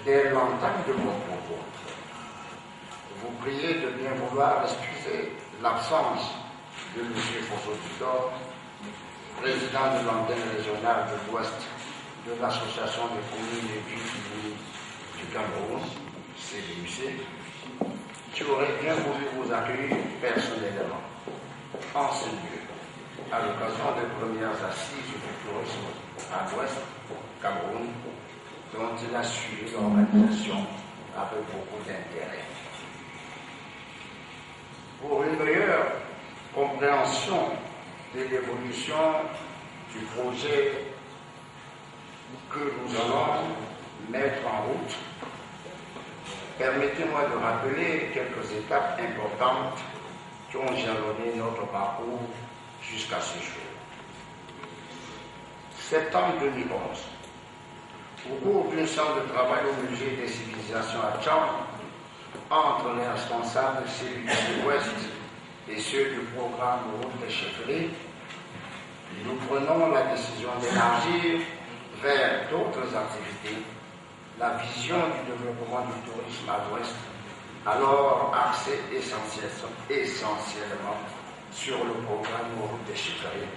dès l'entame de mon propos. Vous priez de bien vouloir excuser l'absence de M. François Tudor, président de l'antenne régionale de l'Ouest de l'Association des communes et villes du Cameroun, CDUC, qui aurait bien voulu vous accueillir personnellement en ce lieu, à l'occasion des premières assises du tourisme à l'Ouest, Cameroun, dont il a suivi l'organisation avec beaucoup d'intérêt. Pour une meilleure compréhension de l'évolution du projet que nous allons mettre en route, permettez-moi de rappeler quelques étapes importantes qui ont jalonné notre parcours jusqu'à ce jour. Septembre 2011, au cours d'une séance de travail au musée des civilisations à Tchang, entre les responsables de celui de l'Ouest et ceux du programme Route des Chefferies, nous prenons la décision d'élargir vers d'autres activités la vision du développement du tourisme à l'Ouest, alors axé essentiellement sur le programme Route des Chefferies,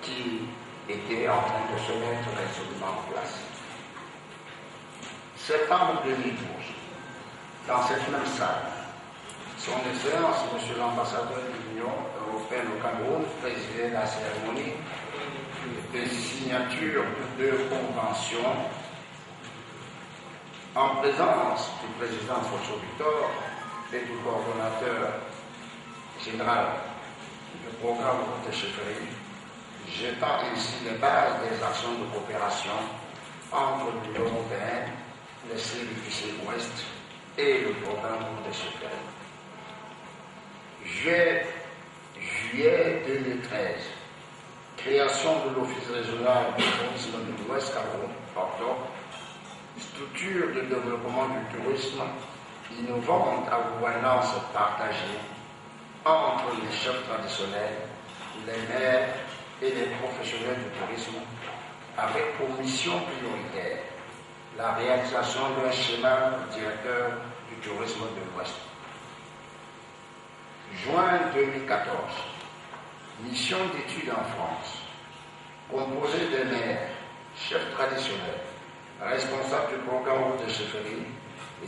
qui était en train de se mettre résolument en place. Septembre 2012, dans cette même salle, son Excellence, Monsieur l'ambassadeur de l'Union européenne au Cameroun, présidait la cérémonie de signature de deux conventions en présence du président François Victor et du coordonnateur général du programme Route des Chefferies, jetant ainsi les bases des actions de coopération entre l'Union européenne, les CDUC Ouest et le programme Route des Chefferies. Juillet 2013, création de l'Office régional du tourisme de l'Ouest Cameroun, octobre, structure de développement du tourisme innovante à gouvernance partagée entre les chefs traditionnels, les maires et les professionnels du tourisme, avec pour mission prioritaire la réalisation d'un schéma directeur du tourisme de l'Ouest. Juin 2014, mission d'études en France, composée des maires, chefs traditionnels, responsables du programme Route des Chefferies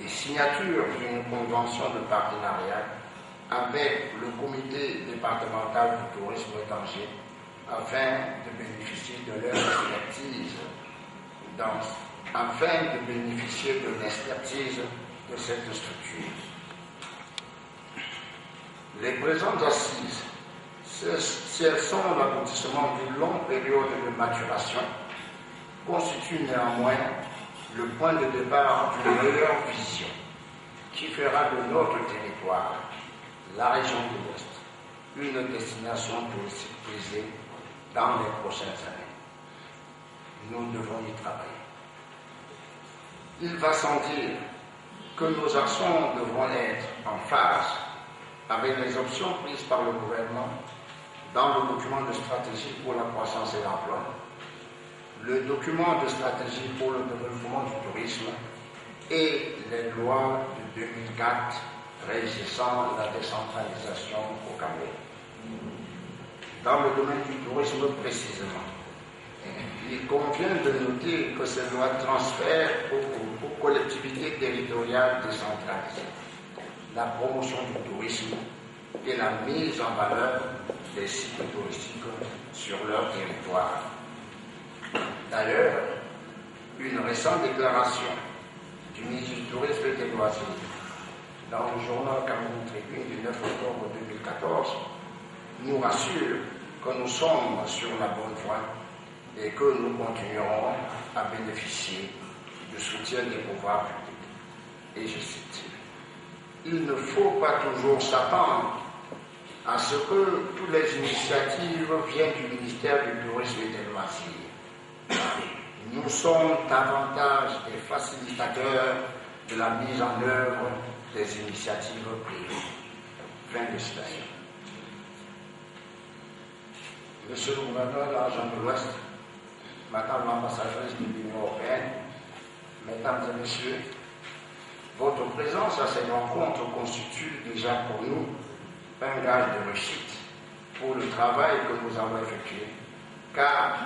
et signature d'une convention de partenariat avec le comité départemental du tourisme d'Angers afin de bénéficier de leur expertise de cette structure. Les présentes assises, si elles sont l'aboutissement d'une longue période de maturation, constituent néanmoins le point de départ d'une meilleure vision qui fera de notre territoire, la région de l'Ouest, une destination touristique prisée dans les prochaines années. Nous devons y travailler. Il va sans dire que nos actions devront être en phase avec les options prises par le gouvernement dans le document de stratégie pour la croissance et l'emploi, le document de stratégie pour le développement du tourisme et les lois de 2004 régissant la décentralisation au Cameroun. Dans le domaine du tourisme précisément, il convient de noter que ces lois transfèrent aux collectivités territoriales décentralisées la promotion du tourisme et la mise en valeur des sites touristiques sur leur territoire. D'ailleurs, une récente déclaration du ministre du Tourisme et des Loisirs dans le journal Cameroun Tribune du 9 octobre 2014 nous rassure que nous sommes sur la bonne voie et que nous continuerons à bénéficier du soutien des pouvoirs publics. Et je cite, « Il ne faut pas toujours s'attendre à ce que toutes les initiatives viennent du ministère du Tourisme et des Loisirs. Nous sommes davantage des facilitateurs de la mise en œuvre des initiatives prises. » Fin de citation. Monsieur le gouverneur de la région de l'Ouest, Madame l'ambassadrice de l'Union européenne, Mesdames et messieurs, votre présence à cette rencontre constitue déjà pour nous un gage de réussite pour le travail que nous avons effectué, car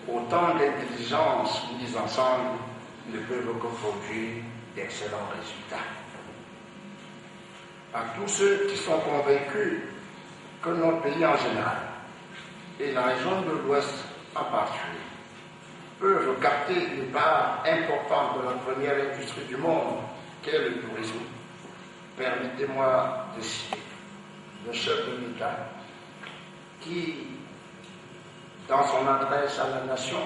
autant d'intelligence mises ensemble ne peuvent que produire d'excellents résultats. À tous ceux qui sont convaincus que notre pays en général et la région de l'Ouest en particulier peuvent capter une part importante de la première industrie du monde, qu'est le tourisme, permettez-moi de citer le chef de l'État qui, dans son adresse à la nation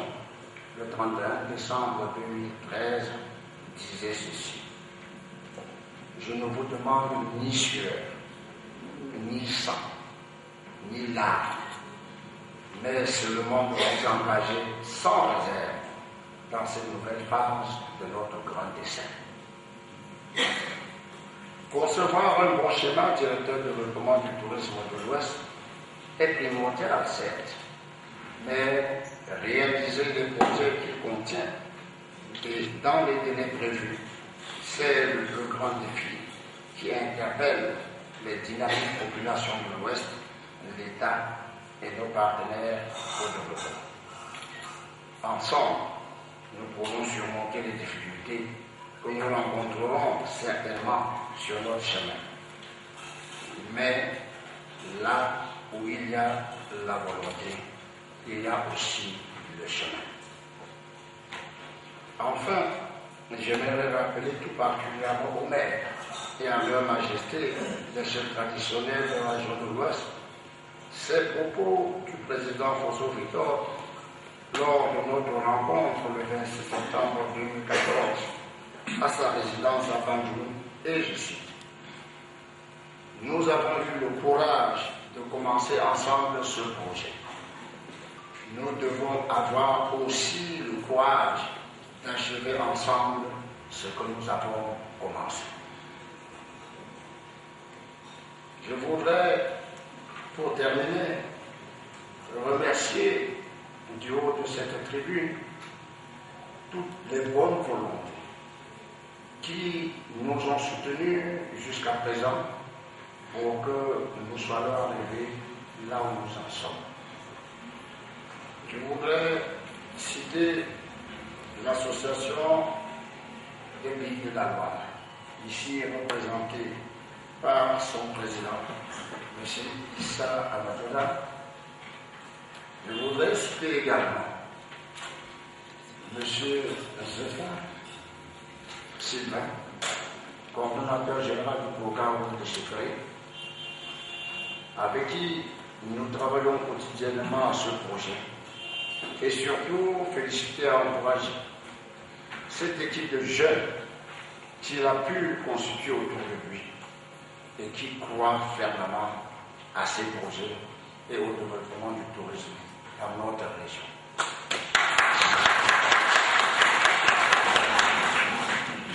le 31 décembre 2013, disait ceci: je ne vous demande ni sueur, ni sang, ni larmes, mais seulement de vous engager sans réserve dans cette nouvelle phase de notre grand dessein. Concevoir un bon schéma directeur de développement du tourisme de l'Ouest est primordial, certes, mais réaliser les projets qu'il contient et dans les délais prévus, c'est le plus grand défi qui interpelle les dynamiques populations de l'Ouest, l'État et nos partenaires au développement. Ensemble, nous pourrons surmonter les difficultés que nous rencontrerons certainement sur notre chemin. Mais là où il y a la volonté, il y a aussi le chemin. Enfin, j'aimerais rappeler tout particulièrement aux maires et à leur majesté, les chefs traditionnels de la région de l'Ouest, ces propos du président François Victor lors de notre rencontre le 26 septembre 2014 à sa résidence à Bandung, et je cite: nous avons eu le courage de commencer ensemble ce projet. Nous devons avoir aussi le courage d'achever ensemble ce que nous avons commencé. Je voudrais, pour terminer, remercier du haut de cette tribune toutes les bonnes volontés qui nous ont soutenus jusqu'à présent pour que nous soyons arrivés là où nous en sommes. Je voudrais citer l'association des pays de la Loire, ici représentée par son président, M. Issa Amadola. Je voudrais citer également M. Zephyr Sylvain, coordonnateur général du programme de sécurité, avec qui nous travaillons quotidiennement à ce projet. Et surtout, féliciter et encourager cette équipe de jeunes qu'il a pu constituer autour de lui et qui croient fermement à ces projets et au développement du tourisme dans notre région.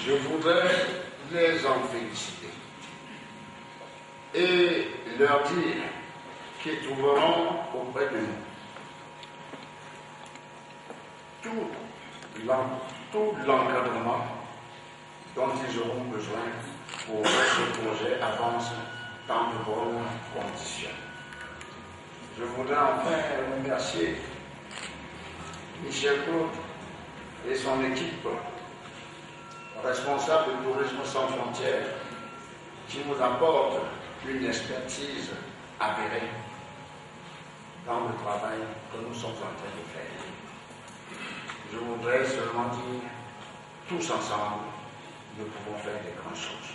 Je voudrais les en féliciter et leur dire qu'ils trouveront auprès de nous tout l'encadrement dont ils auront besoin pour que ce projet avance dans de bonnes conditions. Je voudrais enfin remercier Michel Claude et son équipe responsable du tourisme sans frontières qui nous apportent une expertise avérée dans le travail que nous sommes en train de faire. Je voudrais seulement dire, tous ensemble, nous pouvons faire des grandes choses.